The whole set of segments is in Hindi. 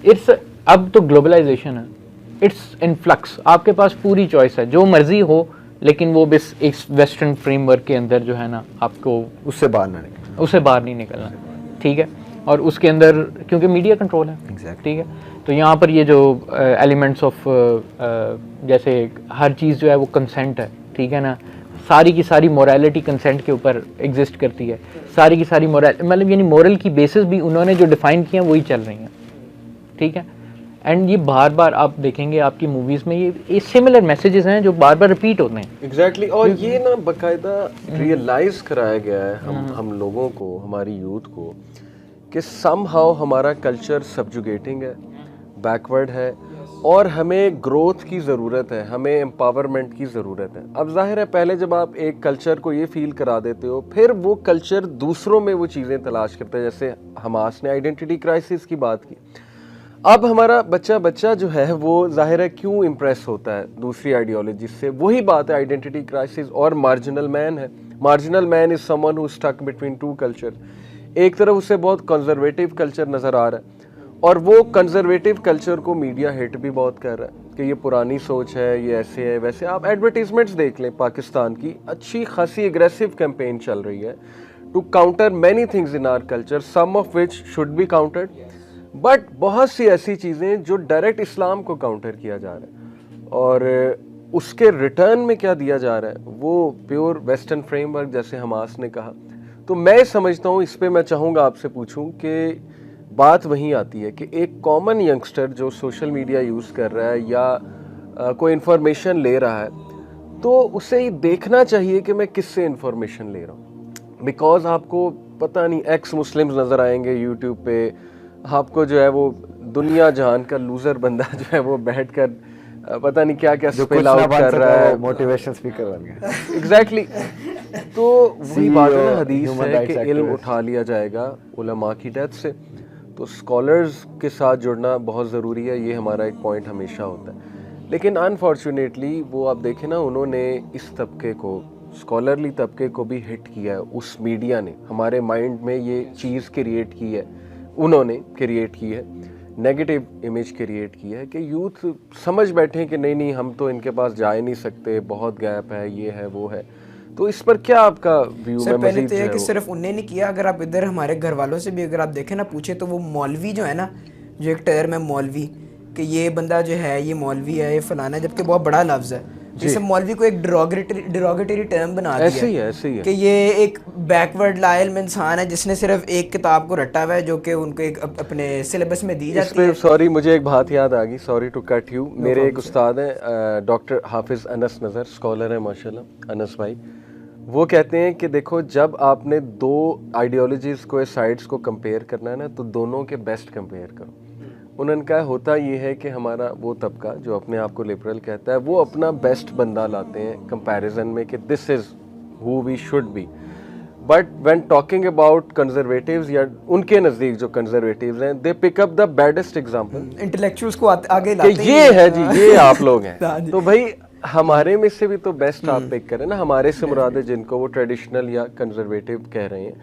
इट्स, अब तो ग्लोबलाइजेशन है, इट्स इनफ्लक्स, आपके पास पूरी चॉइस है, जो मर्जी हो, लेकिन वो बस एक वेस्टर्न फ्रेमवर्क के अंदर जो है ना आपको उससे बाहर ना निकले, उससे बाहर नहीं निकलना, ठीक है। और उसके अंदर क्योंकि मीडिया कंट्रोल है, ठीक है, तो यहाँ पर ये जो एलिमेंट्स ऑफ जैसे हर चीज़ जो है वो कंसेंट है, ठीक है ना, सारी की सारी मोरालिटी कंसेंट के ऊपर एग्जिस्ट करती है, सारी की सारी मतलब यानी मोरल की बेसिस भी उन्होंने जो डिफाइन किए हैं वही चल रही हैं, ठीक है। एंड ये बार बार आप देखेंगे आपकी मूवीज़ में ये सिमिलर मैसेजेस हैं जो बार बार रिपीट होते हैं। एग्जैक्टली और ये ना बाकायदा रियलाइज कराया गया है हम लोगों को, हमारी यूथ को, कि समहाउ हमारा कल्चर सब्जुगेटिंग है, बैकवर्ड है, और हमें ग्रोथ की ज़रूरत है, हमें एम्पावरमेंट की ज़रूरत है। अब जाहिर है पहले जब आप एक कल्चर को ये फील करा देते हो, फिर वो कल्चर दूसरों में वो चीज़ें तलाश करता है। जैसे हमास ने आइडेंटिटी क्राइसिस की बात की, अब हमारा बच्चा जो है वो जाहिर है क्यों इम्प्रेस होता है दूसरी आइडियोलॉजी से, वही बात है आइडेंटिटी क्राइसिस और मार्जिनल मैन है। Marginal man is someone who stuck between two culture. एक तरफ उसे बहुत कंजर्वेटिव कल्चर नज़र आ रहा है और वो कंजर्वेटिव कल्चर को मीडिया हिट भी बहुत कर रहा है कि ये पुरानी सोच है, ये ऐसे है वैसे। आप एडवर्टीजमेंट्स देख लें, पाकिस्तान की अच्छी खासी एग्रेसिव कैंपेन चल रही है to counter many things in our culture, some of which should be countered, but बहुत सी ऐसी चीज़ें जो डायरेक्ट इस्लाम को काउंटर किया जा रहा है और उसके रिटर्न में क्या दिया जा रहा है वो प्योर वेस्टर्न फ्रेमवर्क, जैसे हमास ने कहा। तो मैं समझता हूँ, इस पे मैं चाहूँगा आपसे पूछूं कि बात वहीं आती है कि एक कॉमन यंगस्टर जो सोशल मीडिया यूज़ कर रहा है या कोई इन्फॉर्मेशन ले रहा है, तो उसे ये देखना चाहिए कि मैं किससे इन्फॉर्मेशन ले रहा हूँ। बिकॉज आपको पता नहीं एक्स मुस्लिम्स नज़र आएंगे यूट्यूब पे, आपको जो है वो दुनिया जहान का लूजर बंदा जो है वो बैठकर पता नहीं क्या क्या स्पेल आउट कर रहा है, मोटिवेशन स्पीकर बन गया। एग्जैक्टली तो वही बात है ना, हदीस है कि इल्म उठा लिया जाएगा उलमा की डेथ से। तो स्कॉलर्स के साथ जुड़ना बहुत ज़रूरी है, ये हमारा एक पॉइंट हमेशा होता है। लेकिन अनफॉर्चुनेटली वो आप देखें ना, उन्होंने इस तबके को, स्कॉलरली तबके को भी हिट किया है। उस मीडिया ने हमारे माइंड में ये चीज़ क्रिएट की है, उन्होंने क्रिएट की है, नेगेटिव इमेज क्रिएट की है कि यूथ समझ बैठे कि नहीं हम तो इनके पास जा ही नहीं सकते, बहुत गैप है, ये है वो है। तो इस पर क्या आपका व्यू सर? में पहले मजीद तो ये है कि वो? सिर्फ उनने नहीं किया, अगर आप इधर हमारे घर वालों से भी अगर आप देखें ना, पूछे तो वो मौलवी जो है ना, जो एक टर्म है मौलवी, कि ये बंदा जो है ये मौलवी है, ये फलाना है, जबकि बहुत बड़ा लफ्ज़ है। जैसे मौलवी को एक डिरोगेटरी टर्म बना दिया ऐसे ही है कि ये एक बैकवर्ड लायल में इंसान है जिसने सिर्फ एक किताब को रटा हुआ है जो कि उनको एक अपने सिलेबस में दी जाती है। सॉरी, मुझे एक बात याद आ गई, सॉरी टू कट यू। मेरे एक उस्ताद हैं डॉक्टर हाफिज़ अनस नज़र, स्कॉलर है माशाल्लाह, अनस भाई। वो कहते हैं कि देखो, जब आपने दो आइडियोलॉजीज़ को, साइड्स को कंपेयर करना है ना, तो दोनों के बेस्ट कंपेयर करो। उन्होंने कहा होता ये है कि हमारा वो तबका जो अपने आप को लिबरल कहता है, वो अपना बेस्ट बंदा लाते हैं कंपैरिजन में कि this is who we should be. But when talking about conservatives, या उनके नज़दीक जो कंजर्वेटिव्स हैं, they pick up the baddest example, intellectuals को आगे लाते हैं, ये है जी, ये आप लोग हैं। तो भाई हमारे में से भी तो बेस्ट आप पिक करें ना, हमारे से मुराद है जिनको वो ट्रेडिशनल या कंजर्वेटिव कह रहे हैं।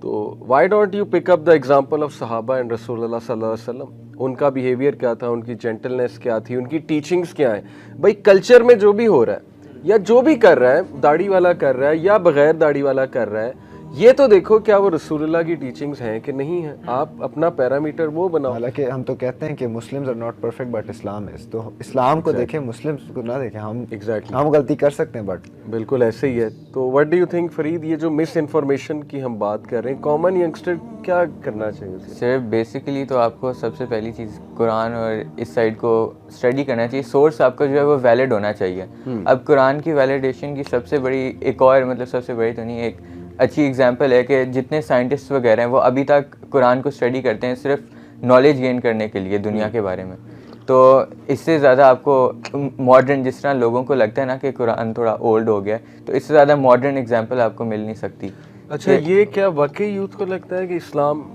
तो why don't you pick up the example of सहाबा एंड रसूलुल्लाह सल्लल्लाहु अलैहि वसल्लम? उनका बिहेवियर क्या था, उनकी जेंटलनेस क्या थी, उनकी टीचिंग्स क्या है। भाई कल्चर में जो भी हो रहा है या जो भी कर रहा है, दाढ़ी वाला कर रहा है या बगैर दाढ़ी वाला कर रहा है, ये तो देखो क्या वो रसूलुल्लाह की टीचिंग्स हैं कि नहीं है। आप अपना पैरामीटर वो बनाओ। हालांकि हम तो कहते हैं कि Muslims are not perfect but Islam is, तो इस्लाम को देखें, मुस्लिम्स को ना देखें। हम हम गलती कर सकते हैं, बट बिल्कुल ऐसे ही है। तो what do you think Farid, ये जो मिस इन्फॉर्मेशन की हम बात कर रहे हैं, कॉमन यंगस्टर क्या करना चाहिए? सिर्फ बेसिकली तो आपको सबसे पहली चीज़ कुरान और इस साइड को स्टडी करना चाहिए। सोर्स आपका जो है वो वैलिड होना चाहिए। अब कुरान की वैलिडेशन की सबसे बड़ी एक और, मतलब सबसे बड़ी तो नहीं, एक अच्छी एग्जांपल है कि जितने साइंटिस्ट वगैरह हैं वो अभी तक कुरान को स्टडी करते हैं सिर्फ नॉलेज गेन करने के लिए दुनिया के बारे में। तो इससे ज़्यादा आपको मॉडर्न, जिस तरह लोगों को लगता है ना कि कुरान थोड़ा ओल्ड हो गया, तो इससे ज़्यादा मॉडर्न एग्जांपल आपको मिल नहीं सकती। अच्छा, ये क्या वाकई यूथ को लगता है कि इस्लाम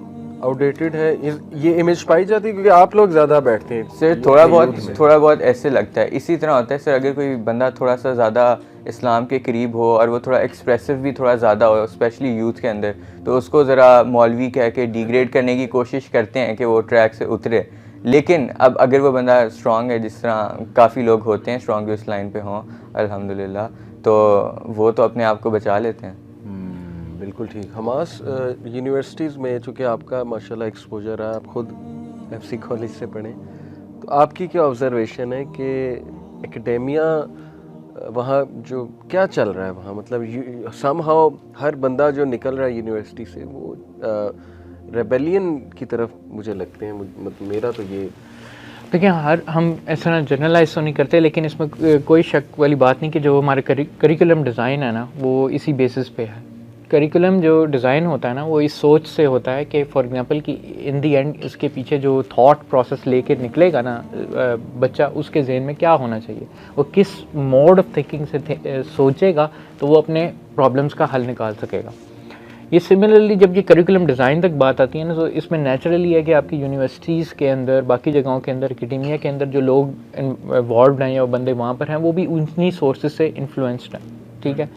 आउटडेटेड है? ये इमेज पाई जाती है क्योंकि आप लोग ज़्यादा बैठते हैं सर? थोड़ा बहुत ऐसे लगता है। इसी तरह होता है सर, अगर कोई बंदा थोड़ा सा ज़्यादा इस्लाम के करीब हो और वो थोड़ा एक्सप्रेसिव भी थोड़ा ज़्यादा हो, स्पेशली यूथ के अंदर, तो उसको ज़रा मौलवी कह के डिग्रेड करने की कोशिश करते हैं कि वो ट्रैक से उतरे। लेकिन अब अगर वो बंदा स्ट्रांग है, जिस तरह काफ़ी लोग होते हैं स्ट्रांग जो इस लाइन पे हों अल्हम्दुलिल्लाह, तो वो तो अपने आप को बचा लेते हैं। बिल्कुल ठीक। हमास यूनिवर्सिटीज़ में चूँकि आपका माशाल्लाह एक्सपोजर है, आप खुद एफसी कॉलेज से पढ़े, तो आपकी क्या ऑब्जर्वेशन है कि एकेडेमिया वहाँ जो क्या चल रहा है वहाँ, मतलब समहाउ हर बंदा जो निकल रहा है यूनिवर्सिटी से वो रेबेलियन की तरफ मुझे लगते हैं, मतलब मेरा तो ये देखिए हम ऐसा ना जनरलाइज तो नहीं करते, लेकिन इसमें कोई शक वाली बात नहीं कि जो हमारे करिकुलम डिज़ाइन है ना वो इसी बेसिस पे है। करिकुलम जो डिज़ाइन होता है ना वो इस सोच से होता है कि फॉर एग्जांपल कि इन दी एंड इसके पीछे जो थॉट प्रोसेस लेके निकलेगा ना बच्चा, उसके जहन में क्या होना चाहिए, वो किस मोड ऑफ थिंकिंग से सोचेगा तो वो अपने प्रॉब्लम्स का हल निकाल सकेगा। ये सिमिलरली जब ये करिकुलम डिज़ाइन तक बात आती है ना, तो इसमें नेचुरली है कि आपकी यूनिवर्सिटीज़ के अंदर, बाकी जगहों के अंदर, एकेडेमिया के अंदर जो लोग इन्वॉल्व हैं या बंदे वहाँ पर हैं वो भी उन्हीं सोर्सेज से इन्फ्लुएंस्ड हैं, ठीक है।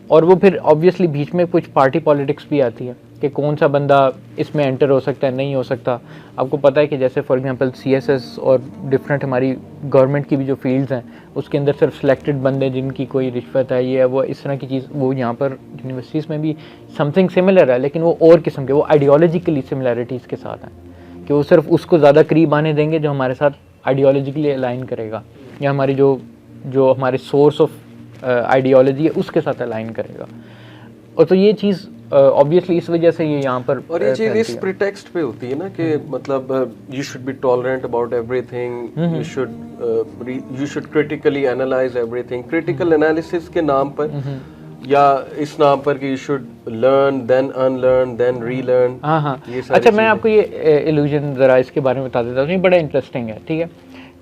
और वो फिर ऑब्वियसली बीच में कुछ पार्टी पॉलिटिक्स भी आती है कि कौन सा बंदा इसमें एंटर हो सकता है, नहीं हो सकता। आपको पता है कि जैसे फॉर एग्जांपल सीएसएस और डिफरेंट हमारी गवर्नमेंट की भी जो फील्ड्स हैं उसके अंदर सिर्फ सिलेक्टेड बंदे जिनकी कोई रिश्वत है, ये है वो, इस तरह की चीज़ वो यहाँ पर यूनिवर्सिटीज़ में भी समथिंग सिमिलर है, लेकिन वो और किस्म के, वो आइडियोलॉजिकली सिमिलैरिटीज़ के साथ हैं कि वो सिर्फ उसको ज़्यादा करीब आने देंगे जो हमारे साथ आइडियोलॉजिकली अलाइन करेगा या हमारी जो हमारे सोर्स ऑफ आइडियोलॉजी है उसके साथ अलाइन करेगा। और तो ये चीज़ ऑब्वियसली इस वजह से ये यहाँ पर और ये चीज़ इस प्रिटेक्स्ट पे होती है ना कि मतलब you should be tolerant about everything, you should critically analyse everything, critical analysis के नाम पर या इस नाम पर कि you should learn then unlearn then relearn. हाँ अच्छा, मैं आपको ये इल्यूजन ज़रा इसके बारे में बता देता हूँ, ये बड़ा इंटरेस्टिंग है, ठीक है।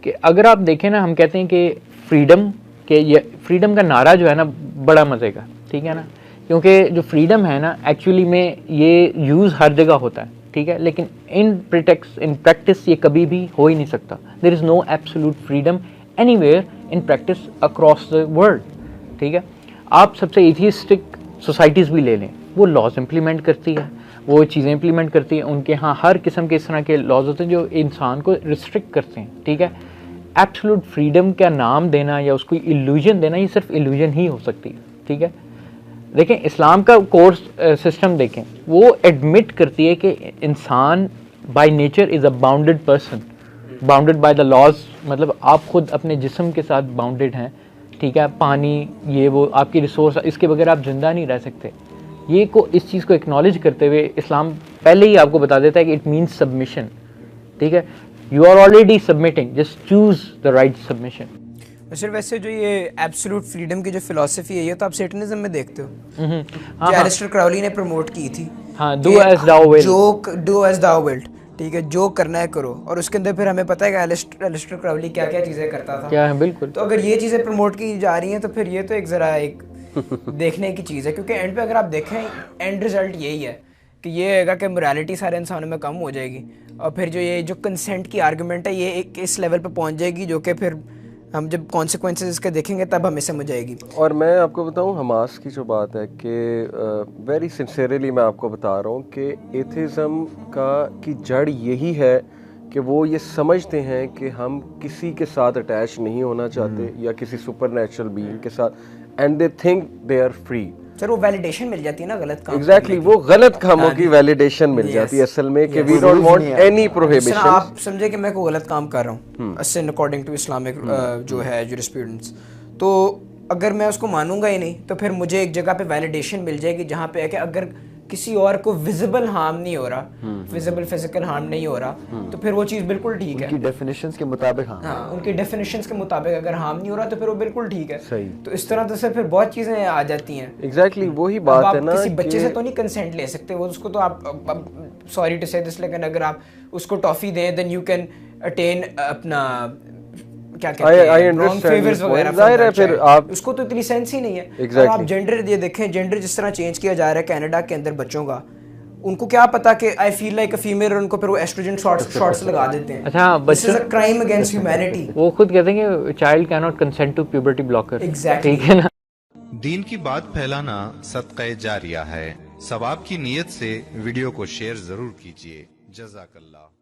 कि अगर आप देखें ना, हम कहते हैं कि फ्रीडम ये फ्रीडम का नारा जो है ना बड़ा मज़े का, ठीक है ना, क्योंकि जो फ्रीडम है ना एक्चुअली में ये यूज़ हर जगह होता है, ठीक है, लेकिन इन प्रैक्टिस ये कभी भी हो ही नहीं सकता। There is no absolute freedom anywhere in practice across the world, ठीक है। आप सबसे एथियस्टिक सोसाइटीज़ भी ले लें, वो लॉज इम्प्लीमेंट करती है, वो चीज़ें इम्प्लीमेंट करती हैं, उनके यहाँ हर किस्म के इस तरह के लॉज होते हैं जो इंसान को रिस्ट्रिक्ट करते हैं, ठीक है। एब्सोल्यूट फ्रीडम का नाम देना या उसको इल्यूजन देना, ये सिर्फ इल्यूजन ही हो सकती है, ठीक है। देखें इस्लाम का कोर्स सिस्टम देखें, वो एडमिट करती है कि इंसान by nature is a bounded person, bounded by the laws, मतलब आप खुद अपने जिस्म के साथ बाउंडेड हैं, ठीक है। पानी ये वो आपकी रिसोर्स, इसके बगैर आप जिंदा नहीं रह सकते। ये को इस चीज़ को एक्नॉलेज करते हुए इस्लाम पहले ही आपको बता देता है कि इट मीन्स सबमिशन, ठीक है। You are already submitting, just choose the right submission. Sir वैसे जो ये एब्सोल्यूट फ्रीडम की जो फिलॉसफी है ये तो आप सेटनिज्म में देखते हो, हाँ, जो एलिस्टर क्राउली ने प्रमोट की थी, हाँ, do as thou will, do as thou wilt, ठीक है, जो करना है करो। और उसके अंदर फिर हमें पता है कि एलिस्टर क्राउली क्या क्या चीज़ें करता था, क्या है, बिल्कुल। तो अगर ये चीज़ें प्रमोट की जा रही हैं तो फिर ये तो एक ज़रा एक देखने की चीज़ है, क्योंकि एंड पे अगर आप देखें एंड रिजल्ट यही है कि ये होगा कि मोरालिटी सारे इंसानों में कम हो जाएगी, और फिर जो कंसेंट की आर्गूमेंट है ये एक इस लेवल पे पहुंच जाएगी जो कि फिर हम जब कॉन्सिक्वेंसेस इसके देखेंगे तब हमें समझ आएगी। और मैं आपको बताऊं हमास की जो बात है कि वेरी सिंसियरली मैं आपको बता रहा हूं कि एथिज्म की जड़ यही है कि वो ये समझते हैं कि हम किसी के साथ अटैच नहीं होना चाहते या किसी सुपरनैचुरल बीइंग के साथ, and they think they are free. Sir वो वैलिडेशन मिल जाती है ना गलत काम, एग्जैक्टली वो गलत कामों की वैलिडेशन मिल जाती है असल में कि we don't want any prohibition. आप समझे कि मैं कोई गलत काम कर रहा हूँ सिन अकॉर्डिंग टू इस्लामिक जो है जूरिस्प्रूडेंस, तो अगर मैं उसको मानूंगा ही नहीं तो फिर मुझे एक जगह पे वैलिडेशन मिल जाएगी जहाँ पे है कि अगर किसी और को विजिबल हार्म नहीं हो रहा, विजिबल फिजिकल हार्म नहीं हो रहा, तो फिर वो चीज़ बिल्कुल ठीक है, उनकी डेफिनेशंस के मुताबिक। हाँ, उनकी डेफिनेशंस के मुताबिक अगर हार्म नहीं हो रहा तो फिर वो बिल्कुल ठीक है। सही। तो इस तरह से फिर बहुत चीज़ें आ जाती हैं। एग्जैक्टली वही बात है ना, किसी बच्चे से तो नहीं कंसेंट ले सकते, वो उसको तो आप सॉरी टू से दिस, लेकिन अगर आप उसको टॉफी दें देन यू कैन अटेन अपना क्या कहते हैं रॉन्ग फेवर्स वगैरह, जाहिर है फिर आप उसको तो इतनी सेंस ही नहीं है। exactly. आप जेंडर ये देखें, जेंडर जिस तरह चेंज किया जा रहा है कनाडा के अंदर बच्चों का, उनको क्या पता कि I feel like a female, और उनको फिर वो एस्ट्रोजन शॉट्स लगा देते हैं। अच्छा, बच्चे this is a crime against humanity. वो खुद कहते हैं कि child can not consent to puberty blocker, exactly, ठीक है ना। दीन की बात फैलाना सदक़े जारिया है। सवाब की नीयत से वीडियो को शेयर जरूर कीजिए। जज़ाकल्लाह।